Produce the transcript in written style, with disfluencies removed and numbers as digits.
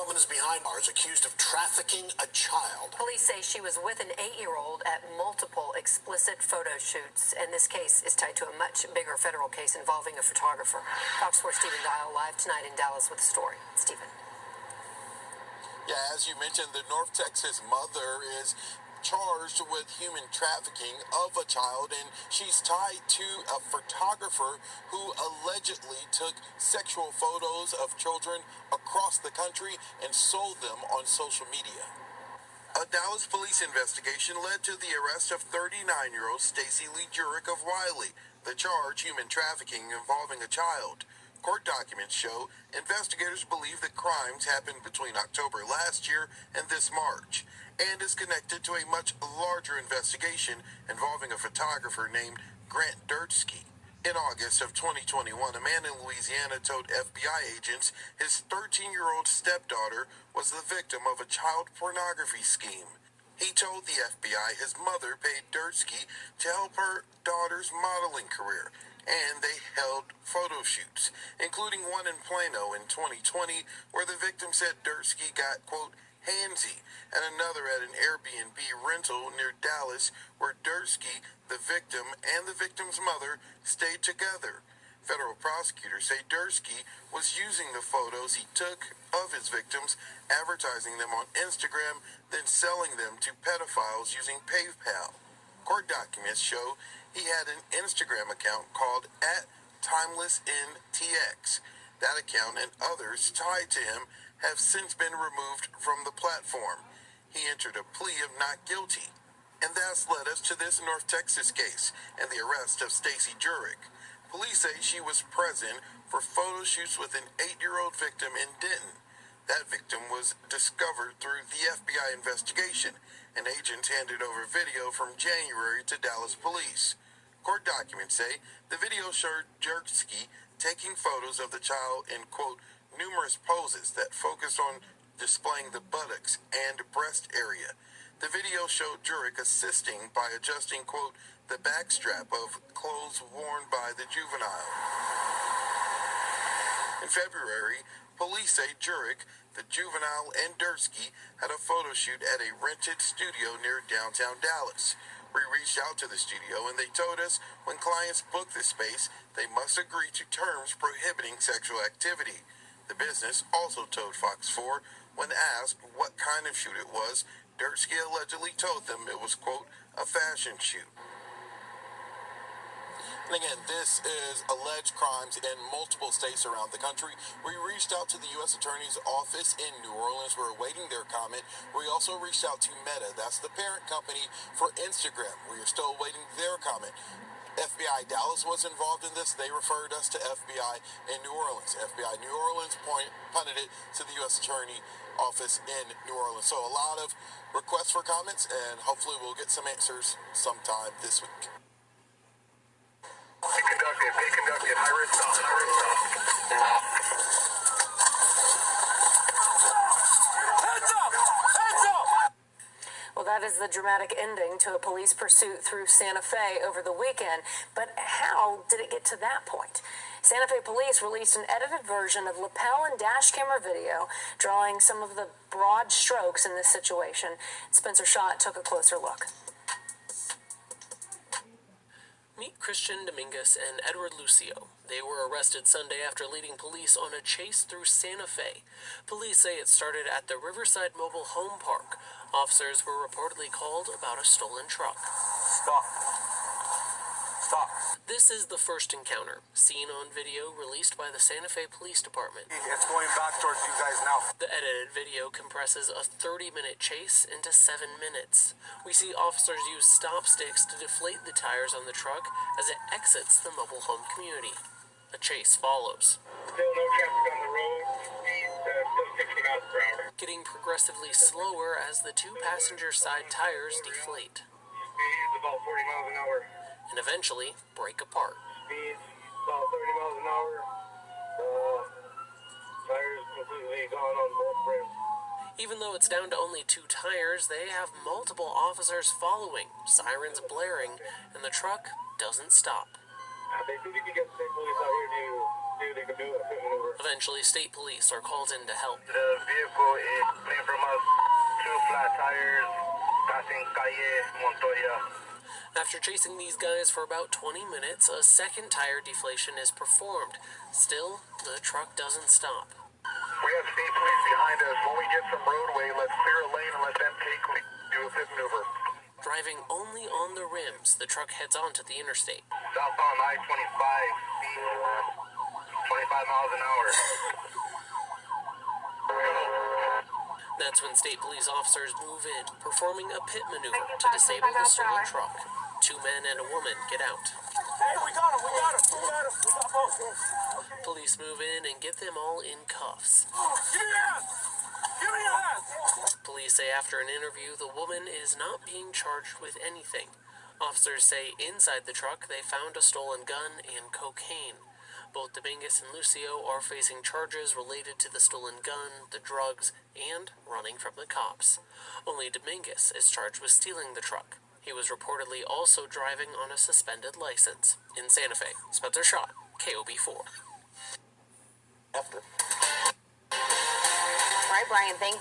woman is behind bars accused of trafficking a child. Police say she was with an 8-year-old at multiple explicit photo shoots, and this case is tied to a much bigger federal case involving a photographer. Fox 4 Stephen Dial live tonight in Dallas with the story. Stephen. Yeah, as you mentioned, the North Texas mother is charged with human trafficking of a child, and she's tied to a photographer who allegedly took sexual photos of children across the country and sold them on social media. A Dallas police investigation led to the arrest of 39-year-old Stacy Lee Jurek of Wiley. The charge, human trafficking involving a child. Court documents show investigators believe the crimes happened between October last year and this March, and is connected to a much larger investigation involving a photographer named Grant Durtsky. In August of 2021, a man in Louisiana told FBI agents his 13-year-old stepdaughter was the victim of a child pornography scheme. He told the FBI his mother paid Durtsky to help her daughter's modeling career, and they held photo shoots, including one in Plano in 2020, where the victim said Durtsky got, quote, handsy, and another at an Airbnb rental near Dallas, where Durtsky, the victim, and the victim's mother stayed together. Federal prosecutors say Durtsky was using the photos he took of his victims, advertising them on Instagram, then selling them to pedophiles using PayPal. Court documents show he had an Instagram account called @TimelessNTX. That account and others tied to him have since been removed from the platform. He entered a plea of not guilty. And that's led us to this North Texas case and the arrest of Stacy Jurek. Police say she was present for photo shoots with an 8-year-old victim in Denton. That victim was discovered through the FBI investigation, and agents handed over video from January to Dallas police. Court documents say the video showed Jurek taking photos of the child in, quote, numerous poses that focused on displaying the buttocks and breast area. The video showed Jurek assisting by adjusting, quote, the backstrap of clothes worn by the juvenile. In February, police say Jurek, the juvenile, and Durtsky had a photo shoot at a rented studio near downtown Dallas. We reached out to the studio, and they told us when clients book this space, they must agree to terms prohibiting sexual activity. The business also told Fox 4 when asked what kind of shoot it was. Durtsky allegedly told them it was, quote, a fashion shoot. And again, this is alleged crimes in multiple states around the country. We reached out to the U.S. Attorney's Office in New Orleans. We're awaiting their comment. We also reached out to Meta. That's the parent company for Instagram. We are still awaiting their comment. FBI Dallas was involved in this. They referred us to FBI in New Orleans. FBI New Orleans punted it to the U.S. Attorney Office in New Orleans. So a lot of requests for comments, and hopefully we'll get some answers sometime this week. Be conducted, high risk stop. Heads up! Well, that is the dramatic ending to a police pursuit through Santa Fe over the weekend. But how did it get to that point? Santa Fe police released an edited version of lapel and dash camera video drawing some of the broad strokes in this situation. Spencer Schott took a closer look. Meet Christian Dominguez and Edward Lucio. They were arrested Sunday after leading police on a chase through Santa Fe. Police say it started at the Riverside Mobile Home Park. Officers were reportedly called about a stolen truck. Stop. This is the first encounter, seen on video released by the Santa Fe Police Department. It's going back towards you guys now. The edited video compresses a 30-minute chase into 7 minutes. We see officers use stop sticks to deflate the tires on the truck as it exits the mobile home community. A chase follows. Still no traffic on the road. Speed still 60 miles per hour. Getting progressively slower as the two passenger side tires deflate. Speed is about 40 miles an hour. And eventually break apart. Speed about 30 miles an hour. Tires completely gone on both rims. Even though it's down to only 2 tires, they have multiple officers following, sirens blaring, and the truck doesn't stop. They think you can get state police out here to see what they can do a foot maneuver. Eventually, state police are called in to help. The vehicle is came from us, 2 flat tires, passing Calle Montoya. After chasing these guys for about 20 minutes, a second tire deflation is performed. Still, the truck doesn't stop. We have state police behind us. When we get some roadway, let's clear a lane and let them do a pit maneuver. Driving only on the rims, the truck heads onto the interstate. Southbound I-25, speed 25 miles an hour. That's when state police officers move in, performing a pit maneuver to disable the stolen truck. 2 men and a woman get out. Hey, we got him. We got both. Police move in and get them all in cuffs. Give me your hands. Give me your hands. Police say after an interview, the woman is not being charged with anything. Officers say inside the truck they found a stolen gun and cocaine. Both Dominguez and Lucio are facing charges related to the stolen gun, the drugs, and running from the cops. Only Dominguez is charged with stealing the truck. He was reportedly also driving on a suspended license. In Santa Fe, Spencer Shaw, KOB4. All right, Brian, thank you.